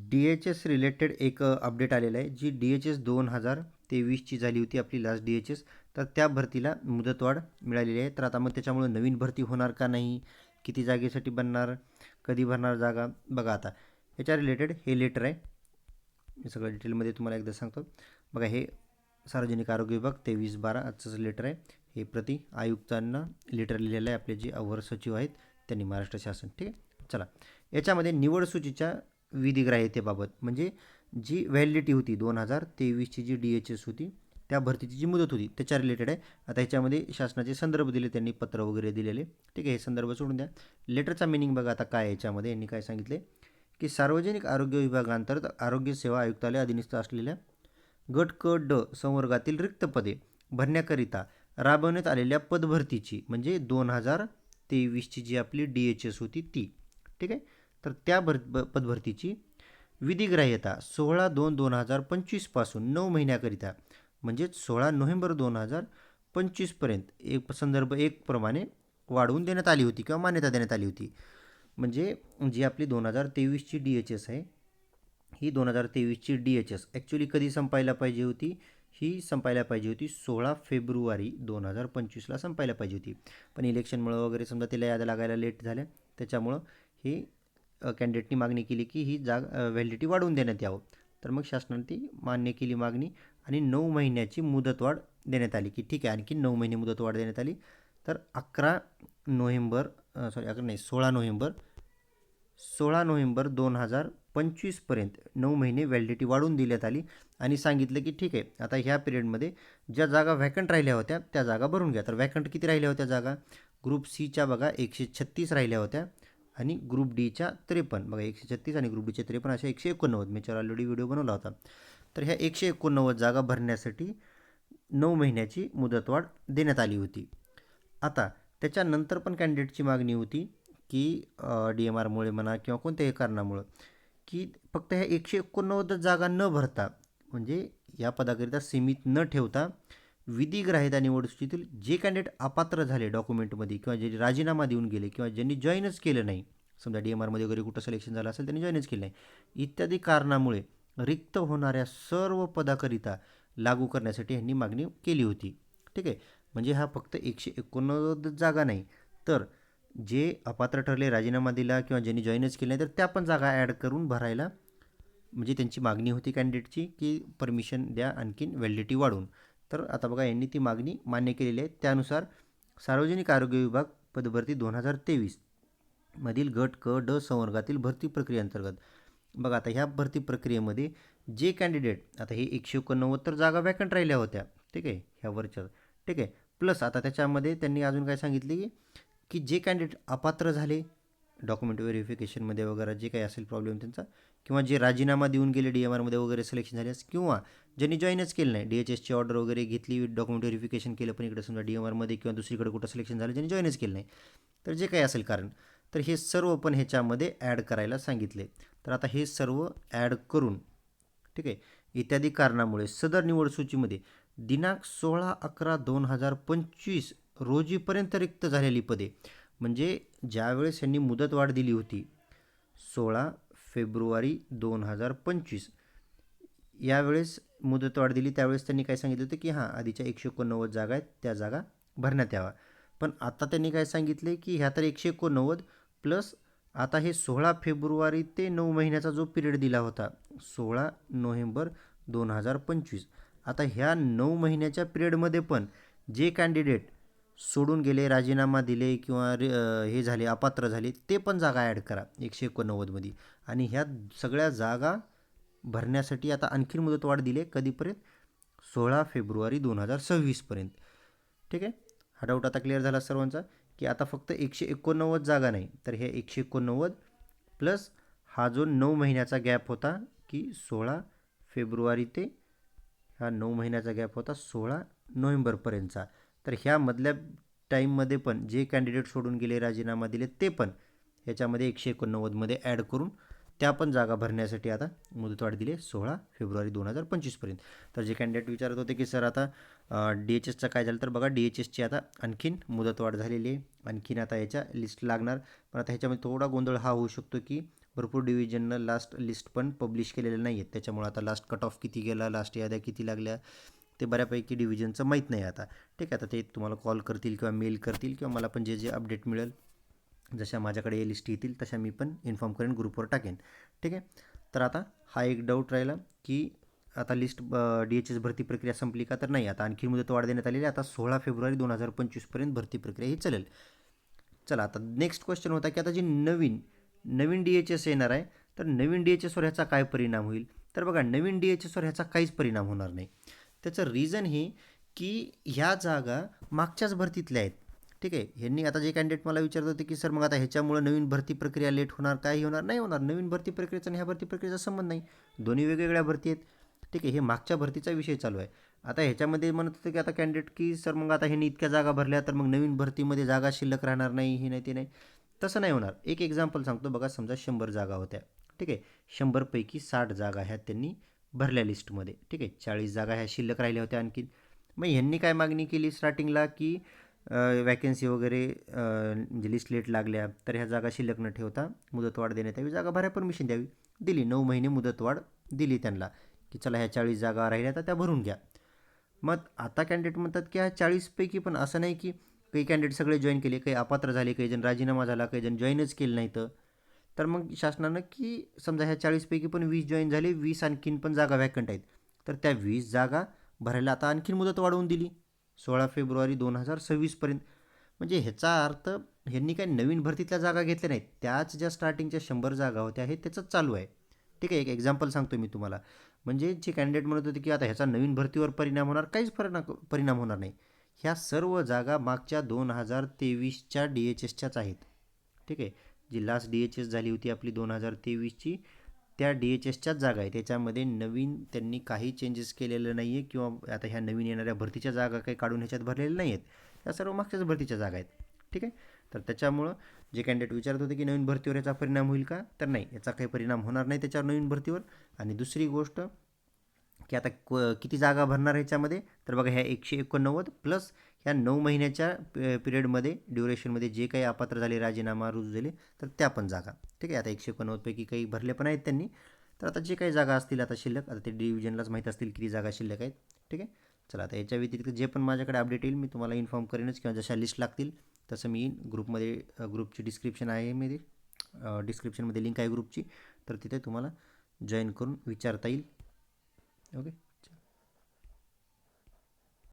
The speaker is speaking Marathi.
डी-एच-एस रिलेटेड एक अपडेट आलेलं आहे. जी डी-एच-एस 2023ची झाली होती आपली लास्ट डी-एच-एस. तर त्या भरतीला मुदतवाढ मिळालेली आहे. तर आता मग त्याच्यामुळे नवीन भरती होणार का नाही? किती जागेसाठी बनणार? कधी भरणार जागा? बघा आता याच्या रिलेटेड हे लेटर आहे. मी सगळं डिटेलमध्ये तुम्हाला एकदा सांगतो. बघा हे सार्वजनिक आरोग्य विभाग 23/12 आजचं लिटर आहे. हे प्रति आयुक्तांना लेटर लिहिलेलं आहे. आपले जे अवर सचिव आहेत त्यांनी, महाराष्ट्र शासन. ठीक आहे. चला, याच्यामध्ये निवड सूचीच्या विधिग्राह्यतेबाबत म्हणजे जी व्हॅलिडिटी होती 2023ची जी डी-एच-एस होती त्या भरतीची जी मुदत होती त्याच्या रिलेटेड आहे. आता ह्याच्यामध्ये शासनाचे संदर्भ दिले, त्यांनी पत्र वगैरे दिलेले. ठीक आहे, हे संदर्भ सोडून द्या. लेटरचा मिनिंग बघा आता काय याच्यामध्ये यांनी काय सांगितले की सार्वजनिक आरोग्य विभागांतर्गत आरोग्य सेवा आयुक्तालय अधीनस्थ असलेल्या गट क ड संवर्गातील रिक्त पदे भरण्याकरिता राबवण्यात आलेल्या पदभरतीची म्हणजे 2023ची जी आपली डी-एच-एस होती ती. ठीक आहे. तर त्या पदभरतीची विधिग्राह्यता 16/2/2025 पासून 9 महिन्याकरिता म्हणजेच 16 नोव्हेंबर 2025 पर्यंत एक संदर्भ 1 प्रमाणे वाढवून देण्यात आली होती किंवा मान्यता देण्यात आली होती. म्हणजे जी आपली 2023ची डी-एच-एस आहे ही 2023ची डी-एच-एस ॲक्च्युली कधी संपायला पाहिजे होती? ही संपायला पाहिजे होती 16 फेब्रुवारी 2025ला संपायला पाहिजे होती. पण इलेक्शनमुळं वगैरे समजा तिला याद्या लागायला लेट झाल्या, त्याच्यामुळं ही कॅन्डिडेटनी मागणी केली की ही व्हॅलिडिटी वाढवून देण्यात यावं. तर मग शासनाने ती मान्य केली मागणी आणि 9 महिन्याची मुदतवाढ देण्यात आली की ठीक आहे, आणखी 9 महिने मुदतवाढ देण्यात आली. तर 11 नोव्हेंबर 16 नोव्हेंबर 2025पर्यंत 9 महिने व्हॅलिडिटी वाढवून देण्यात आली आणि सांगितलं की ठीक आहे, आता ह्या पिरियडमध्ये ज्या जागा व्हॅकंट राहिल्या होत्या त्या जागा भरून घ्या. तर व्हॅकंट किती राहिल्या होत्या जागा? ग्रुप सीच्या बघा 136 राहिल्या होत्या आणि ग्रुप डीच्या 53. बघा 136 आणि ग्रुप डीच्या 53 अशा 189. मी ऑलरेडी व्हिडिओ बनवला होता. तर ह्या 189 जागा भरण्यासाठी 9 महिन्याची मुदतवाढ देण्यात आली होती. आता त्याच्यानंतर पण कॅन्डिडेटची मागणी होती की डी-एम-आरमुळे म्हणा किंवा कोणत्याही कारणामुळं की फक्त ह्या 189 जागा न भरता म्हणजे या पदाकरिता सीमित न ठेवता विधिग्राह्यता निवड सूचीतील जे कॅन्डिडेट अपात्र झाले डॉक्युमेंटमध्ये किंवा जे राजीनामा देऊन गेले किंवा ज्यांनी जॉईनच केलं नाही, समजा डी-एम-आरमध्ये वगैरे कुठं सिलेक्शन झालं असेल त्यांनी जॉईनच केलं नाही, इत्यादी कारणामुळे रिक्त होणाऱ्या सर्व पदाकरिता लागू करण्यासाठी यांनी मागणी केली होती. ठीक आहे. म्हणजे हा फक्त 189 जागा नाही, तर जे अपात्र ठरले, राजीनामा दिला किंवा ज्यांनी जॉईनच केले नाही, तर त्या पण जागा ॲड करून भरायला म्हणजे त्यांची मागणी होती कॅन्डिडेटची की परमिशन द्या आणखीन व्हॅलिडिटी वाढवून. तर आता बघा यांनी ती मागणी मान्य केलेली आहे. त्यानुसार सार्वजनिक आरोग्य विभाग पदभरती 2023 मधील गट क ड संवर्गातील भरती प्रक्रियेअंतर्गत बघा आता ह्या भरती प्रक्रियेमध्ये जे कॅन्डिडेट आता हे 189 तर जागा वॅकंट राहिल्या होत्या. ठीक आहे, ह्या वरच्या. ठीक आहे, प्लस आता त्याच्यामध्ये त्यांनी अजून काय सांगितले की जे कॅन्डिडेट अपात्र झाले डॉक्युमेंट व्हेरिफिकेशनमध्ये वगैरे जे काही असेल प्रॉब्लेम त्यांचा किंवा जे राजीनामा देऊन गेले डी-एम-आरमध्ये वगैरे सिलेक्शन झाले किंवा ज्यांनी जॉईनच केलं नाही, डी-एच-एसची ऑर्डर वगैरे घेतली, डॉक्युमेंट व्हेरिफिकेशन केलं पण इकडे समजा डी-एम-आरमध्ये किंवा दुसरीकडे कुठं सिलेक्शन झालं, ज्यांनी जॉईनच केलं नाही, तर जे काही असेल कारण, तर हे सर्व पण ह्याच्यामध्ये ॲड करायला सांगितले. तर आता हे सर्व ॲड करून ठीक आहे इत्यादी कारणामुळे सदर निवड सूचीमध्ये दिनांक 16/11/2025 रोजीपर्यंत रिक्त झालेली पदे म्हणजे ज्यावेळेस यांनी मुदतवाढ दिली होती 16 फेब्रुवारी 2025 यावेळेस मुदतवाढ दिली त्यावेळेस त्यांनी काय सांगितलं होतं की हां आधीच्या 189 जागा आहेत त्या जागा भरण्यात यावा. पण आता त्यांनी काय सांगितले की ह्या तर 189 प्लस आता हे 16 फेब्रुवारी ते 9 महिन्याचा जो पिरियड दिला होता 16 नोव्हेंबर 2025 आता ह्या 9 महिन्याच्या पिरियडमध्ये पण जे कॅन्डिडेट सोडून गेले, राजीनामा दिले किंवा हे झाले अपात्र झाले ते पण जागा ॲड करा 189मध्ये आणि ह्या सगळ्या जागा भरण्यासाठी आता आणखीन मुदतवाढ दिली कधीपर्यंत 16 फेब्रुवारी 2026 पर्यंत. ठीक आहे, हा डाऊट आता क्लिअर झाला सर्वांचा की आता फक्त 189 जागा नाही तर हे 189 प्लस हा जो 9 महिन्याचा गॅप होता की 16 फेब्रुवारी ते हा 9 महिन्याचा गॅप होता 16 नोव्हेंबरपर्यंतचा. तर ह्या मधल्या टाईममध्ये पण जे कॅन्डिडेट सोडून गेले, राजीनामा दिले ते पण ह्याच्यामध्ये 189मध्ये ॲड करून त्या पण जागा भरण्यासाठी आता मुदतवाढ दिली 16 फेब्रुवारी 2025 पर्यंत. तर जे कॅन्डिडेट विचारत होते की सर आता डी-एच-एसचं काय झालं, तर बघा डी-एच-एसची आता आणखीन मुदतवाढ झालेली आहे, आणखीन आता याच्या लिस्ट लागणार. पण आता ह्याच्यामध्ये थोडा गोंधळ हा होऊ शकतो की भरपूर डिव्हिजननं लास्ट लिस्ट पण पब्लिश केलेलं नाही आहेत, त्याच्यामुळे आता लास्ट कट ऑफ किती गेला, लास्ट याद्या किती लागल्या ते बऱ्यापैकी डिव्हिजनचं माहीत नाही आता. ठीक आहे, आता ते तुम्हाला कॉल करतील किंवा मेल करतील किंवा मला पण जे जे अपडेट मिळेल, जशा माझ्याकडे हे लिस्ट येतील तशा मी पण इन्फॉर्म करेन, ग्रुपवर टाकेन. ठीक आहे, तर आता हा एक डाऊट राहिला की आता लिस्ट DHS भरती प्रक्रिया संपली का, तर नाही, आता आणखी मुदत वाढ देण्यात आलेली आहे. आता 16 फेब्रुवारी 2025 भरती प्रक्रिया ही चालेल. चला, आता नेक्स्ट क्वेश्चन होता की आता जी नवीन DHS येणार आहे, तर नवीन DHSवर ह्याचा काय परिणाम होईल. तर बघा, नवीन DHSवर ह्याचा काहीच परिणाम होणार नाही. त्याचं रिझन हे की ह्या जागा मागच्याच भरतीतल्या आहेत. ठीक आहे, ह्यांनी आता जे कॅन्डिडेट मला विचारत होते की सर मग आता ह्याच्यामुळे नवीन भरती प्रक्रिया लेट होणार, काही होणार नाही, होणार. नवीन भरती प्रक्रियेचा आणि ह्या भरती प्रक्रियेचा संबंध नाही, दोन्ही वेगवेगळ्या भरती आहेत. ठीक आहे, हे मागच्या भरतीचा विषय चालू आहे. आता ह्याच्यामध्ये म्हणत होतं की आता कॅन्डिडेट की सर मग आता ह्यांनी इतक्या जागा भरल्या तर मग नवीन भरतीमध्ये जागा शिल्लक राहणार नाही, हे नाही ते नाही. तसं नाही होणार. एक एक्झाम्पल सांगतो बघा, समजा 100 जागा होत्या. ठीक आहे, 100पैकी 60 जागा ह्या त्यांनी भरल्या लिस्टमध्ये. ठीक आहे, 40 जागा ह्या शिल्लक राहिल्या होत्या आणखी. मग ह्यांनी काय मागणी केली स्टार्टिंगला की वॅकन्सी वगैरे म्हणजे लिस्ट लेट लागल्या तर ह्या जागा शिल्लक न ठेवता मुदतवाढ देण्यात यावी, जागा भरायला परमिशन द्यावी. दिली, 9 महिने मुदतवाढ दिली त्यांना की चला ह्या 40 जागा राहिल्या तर त्या भरून घ्या. मग आता कॅन्डिडेट म्हणतात की ह्या 40पैकी पण असं नाही की काही कॅन्डिडेट सगळे जॉईन केले, काही अपात्र झाले, काही जण राजीनामा झाला, काही जण जॉईनच केलं नाही. तर मग शासनानं की समजा ह्या 40पैकी पण 20 जॉईन झाले, 20 आणखीन पण जागा व्हॅकंट आहेत, तर त्या 20 जागा भरायला आता आणखीन मुदत वाढवून दिली 16 फेब्रुवारी 2026पर्यंत. म्हणजे ह्याचा अर्थ ह्यांनी काही नवीन भरतीतल्या जागा घेतल्या नाहीत, त्याच ज्या स्टार्टिंगच्या 100 जागा होत्या आहेत त्याचंच चालू आहे. ठीक आहे, एक एक्झाम्पल सांगतो मी तुम्हाला. म्हणजे जे कॅन्डिडेट म्हणत होते की आता ह्याचा नवीन भरतीवर परिणाम होणार, काहीच परिणाम होणार नाही. ह्या सर्व जागा मागच्या 2023च्या DHSच्याच आहेत. ठीक आहे, जी लास्ट DHS झाली होती आपली 2023ची, त्या DHSच्याच जागा आहे. त्याच्यामध्ये नवीन त्यांनी काही चेंजेस केलेलं नाही आहे किंवा आता ह्या नवीन येणाऱ्या भरतीच्या जागा काही काढून ह्याच्यात भरलेल्या नाही आहेत. या सर्व मागच्याच भरतीच्या जागा आहेत. ठीक आहे, तर त्याच्यामुळं जे कॅन्डिडेट विचारत होते की नवीन भरतीवर याचा परिणाम होईल का, तर नाही, याचा काही परिणाम होणार नाही त्याच्यावर नवीन भरतीवर. आणि दुसरी गोष्ट की आता किती जागा भरणार ह्याच्यामध्ये, तर बघा ह्या 189 प्लस ह्या 9 महिन्याच्या पिरियडमध्ये ड्युरेशनमध्ये जे काही अपात्र झाले, राजीनामा रुजू झाले, तर त्या पण जागा. ठीक आहे, आता 189पैकी काही भरले पण आहेत त्यांनी. तर आता जे काही जागा असतील आता शिल्लक, आता ते डिव्हिजनलाच माहीत असतील किती जागा शिल्लक आहेत. ठीक आहे, चला, आता याच्या व्यतिरिक्त जे पण माझ्याकडे अपडेट येईल मी तुम्हाला इन्फॉर्म करेनच, किंवा जशा लिस्ट लागतील तसं मी ग्रुपमध्ये, ग्रुपची डिस्क्रिप्शन आहे, मी डिस्क्रिप्शनमध्ये लिंक आहे ग्रुपची, तर तिथे तुम्हाला जॉईन करून विचारता येईल. ओके.